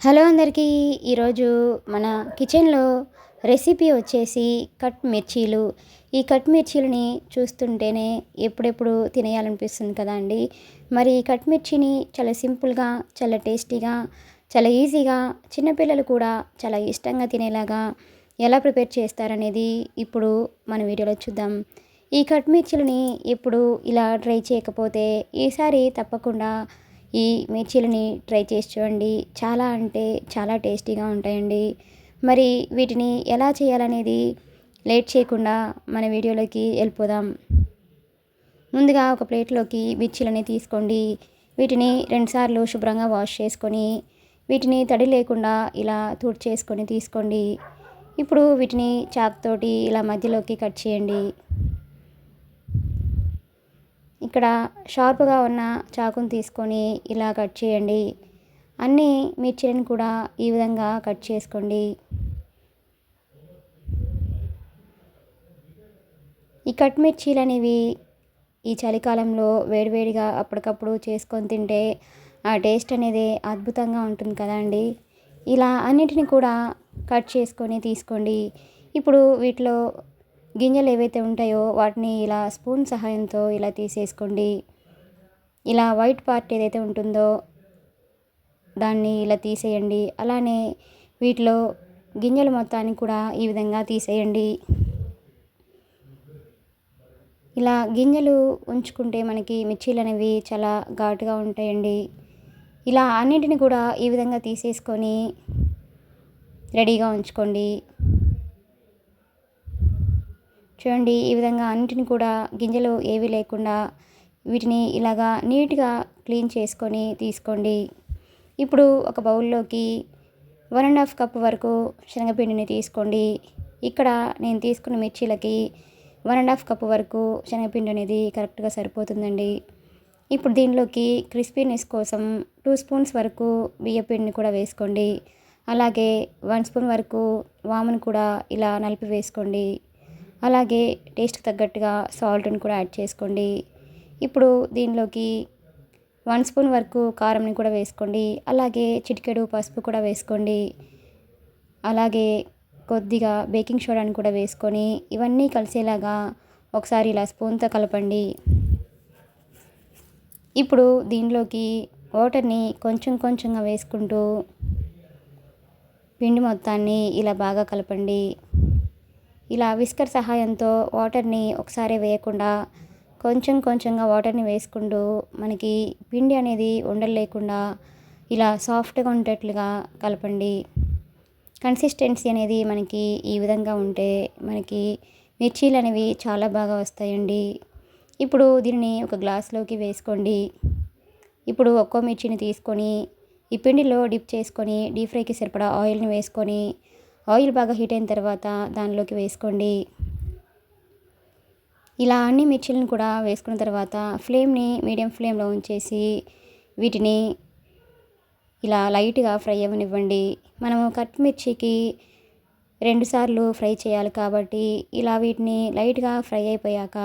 Hello అందరికీ. ఈరోజు మన కిచెన్లో రెసిపీ వచ్చేసి కట్ మిర్చీలు. ఈ కట్ మిర్చీలని చూస్తుంటేనే ఎప్పుడెప్పుడు తినేయాలనిపిస్తుంది కదా అండి. మరి ఈ కట్ మిర్చిని చాలా సింపుల్గా, చాలా టేస్టీగా, చాలా ఈజీగా చిన్నపిల్లలు కూడా చాలా ఇష్టంగా తినేలాగా ఎలా ప్రిపేర్ చేస్తారనేది ఇప్పుడు మన వీడియోలో చూద్దాం. ఈ కట్ మిర్చీలని ఎప్పుడు ఇలా ట్రై చేయకపోతే ఈసారి తప్పకుండా ఈ మిర్చీలని ట్రై చేసి చూడండి. చాలా అంటే చాలా టేస్టీగా ఉంటాయండి. మరి వీటిని ఎలా చేయాలనేది లేట్ చేయకుండా మన వీడియోలోకి వెళ్ళిపోదాం. ముందుగా ఒక ప్లేట్లోకి మిర్చీలని తీసుకోండి. వీటిని 2 సార్లు శుభ్రంగా వాష్ చేసుకొని వీటిని తడి లేకుండా ఇలా తుడిచేసుకొని తీసుకోండి. ఇప్పుడు వీటిని చాక్ తోటి ఇలా మధ్యలోకి కట్ చేయండి. ఇక్కడ షార్ప్గా ఉన్న చాకుని తీసుకొని ఇలా కట్ చేయండి. అన్ని మిర్చీలను కూడా ఈ విధంగా కట్ చేసుకోండి. ఈ కట్ మిర్చీలు అనేవి ఈ చలికాలంలో వేడివేడిగా అప్పటికప్పుడు చేసుకొని తింటే ఆ టేస్ట్ అనేది అద్భుతంగా ఉంటుంది కదా అండి. ఇలా అన్నిటిని కూడా కట్ చేసుకొని తీసుకోండి. ఇప్పుడు వీటిలో గింజలు ఏవైతే ఉంటాయో వాటిని ఇలా స్పూన్ సహాయంతో ఇలా తీసేసుకోండి. ఇలా వైట్ పార్ట్ ఏదైతే ఉంటుందో దాన్ని ఇలా తీసేయండి. అలానే వీటిలో గింజలు మొత్తాన్ని కూడా ఈ విధంగా తీసేయండి. ఇలా గింజలు ఉంచుకుంటే మనకి మిర్చీలు అనేవి చాలా ఘాటుగా ఉంటాయండి. ఇలా అన్నింటిని కూడా ఈ విధంగా తీసేసుకొని రెడీగా ఉంచుకోండి. చూడండి, ఈ విధంగా అన్నిటిని కూడా గింజలు ఏవి లేకుండా వీటిని ఇలాగా నీట్గా క్లీన్ చేసుకొని తీసుకోండి. ఇప్పుడు ఒక బౌల్లోకి 1½ కప్ వరకు శనగపిండిని తీసుకోండి. ఇక్కడ నేను తీసుకున్న మిర్చీలకి 1½ కప్ వరకు శనగపిండి అనేది కరెక్ట్గా సరిపోతుందండి. ఇప్పుడు దీనిలోకి క్రిస్పీనెస్ కోసం 2 స్పూన్స్ వరకు బియ్యపిండిని కూడా వేసుకోండి. అలాగే 1 స్పూన్ వరకు వామును కూడా ఇలా నలిపి వేసుకోండి. అలాగే టేస్ట్కి తగ్గట్టుగా సాల్ట్ని కూడా యాడ్ చేసుకోండి. ఇప్పుడు దీనిలోకి 1 స్పూన్ వరకు కారంని కూడా వేసుకోండి. అలాగే చిటికెడు పసుపు కూడా వేసుకోండి. అలాగే కొద్దిగా బేకింగ్ సోడాని కూడా వేసుకొని ఇవన్నీ కలిసేలాగా ఒకసారి ఇలా స్పూన్తో కలపండి. ఇప్పుడు దీనిలోకి వాటర్ని కొంచెం కొంచెంగా వేసుకుంటూ పిండి మొత్తాన్ని ఇలా బాగా కలపండి. ఇలా విస్కర్ సహాయంతో వాటర్ని ఒకసారి వేయకుండా కొంచెం కొంచెంగా వాటర్ని వేసుకుంటూ మనకి పిండి అనేది ఉండలు లేకుండా ఇలా సాఫ్ట్గా ఉండేట్లుగా కలపండి. కన్సిస్టెన్సీ అనేది మనకి ఈ విధంగా ఉంటే మనకి మిర్చీలు అనేవి చాలా బాగా వస్తాయండి. ఇప్పుడు దీనిని ఒక గ్లాస్లోకి వేసుకోండి. ఇప్పుడు ఒక్కో మిర్చిని తీసుకొని ఈ పిండిలో డిప్ చేసుకొని డీప్ ఫ్రైకి సరిపడా ఆయిల్ని వేసుకొని ఆయిల్ బాగా హీట్ అయిన తర్వాత దానిలోకి వేసుకోండి. ఇలా అన్ని మిర్చీలను కూడా వేసుకున్న తర్వాత ఫ్లేమ్ని మీడియం ఫ్లేమ్లో ఉంచేసి వీటిని ఇలా లైట్గా ఫ్రై అవ్వనివ్వండి. మనము కట్ మిర్చికి 2 సార్లు ఫ్రై చేయాలి కాబట్టి ఇలా వీటిని లైట్గా ఫ్రై అయిపోయాక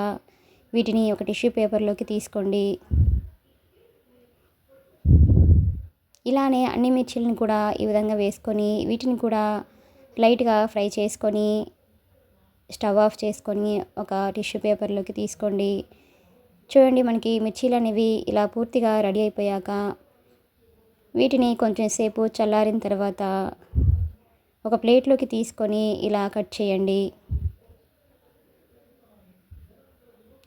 వీటిని ఒక టిష్యూ పేపర్లోకి తీసుకోండి. ఇలానే అన్ని మిర్చీలను కూడా ఈ విధంగా వేసుకొని వీటిని కూడా లైట్గా ఫ్రై చేసుకొని స్టవ్ ఆఫ్ చేసుకొని ఒక టిష్యూ పేపర్లోకి తీసుకోండి. చూడండి, మనకి మిర్చీలు అనేవి ఇలా పూర్తిగా రెడీ అయిపోయాక వీటిని కొంచెం సేపు చల్లారిన తర్వాత ఒక ప్లేట్లోకి తీసుకొని ఇలా కట్ చేయండి.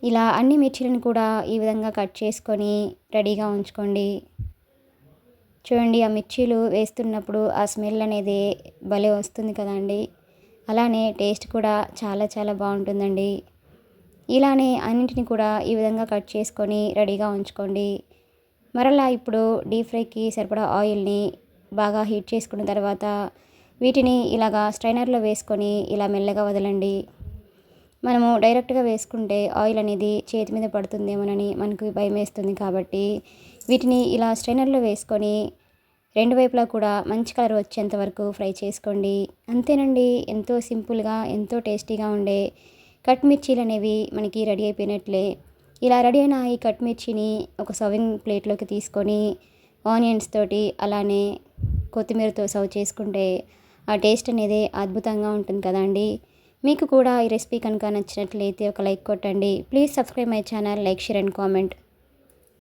ఇలా అన్ని మిర్చీలను కూడా ఈ విధంగా కట్ చేసుకొని రెడీగా ఉంచుకోండి. చూడండి, ఆ మిర్చీలు వేస్తున్నప్పుడు ఆ స్మెల్ అనేది భలే వస్తుంది కదండి. అలానే టేస్ట్ కూడా చాలా చాలా బాగుంటుందండి. ఇలానే అన్నింటిని కూడా ఈ విధంగా కట్ చేసుకొని రెడీగా ఉంచుకోండి. మరలా ఇప్పుడు డీప్ ఫ్రైకి సరిపడా ఆయిల్ని బాగా హీట్ చేసుకున్న తర్వాత వీటిని ఇలాగా స్ట్రైనర్లో వేసుకొని ఇలా మెల్లగా వదలండి. మనము డైరెక్ట్గా వేసుకుంటే ఆయిల్ అనేది చేతి మీద పడుతుందేమోనని మనకు భయం వేస్తుంది కాబట్టి వీటిని ఇలా స్ట్రైనర్లో వేసుకొని 2 వైపులా కూడా మంచి కలర్ వచ్చేంత వరకు ఫ్రై చేసుకోండి. అంతేనండి, ఎంతో సింపుల్గా ఎంతో టేస్టీగా ఉండే కట్ మిర్చీలు అనేవి మనకి రెడీ అయిపోయినట్లే. ఇలా రెడీ అయిన ఈ కట్ మిర్చిని ఒక సర్వింగ్ ప్లేట్లోకి తీసుకొని ఆనియన్స్ తోటి అలానే కొత్తిమీరతో సర్వ్ చేసుకుంటే ఆ టేస్ట్ అనేది అద్భుతంగా ఉంటుంది కదండి. మీకు కూడా ఈ రెసిపీ కనుక నచ్చినట్లయితే ఒక లైక్ కొట్టండి. Please subscribe my channel, like, share and comment.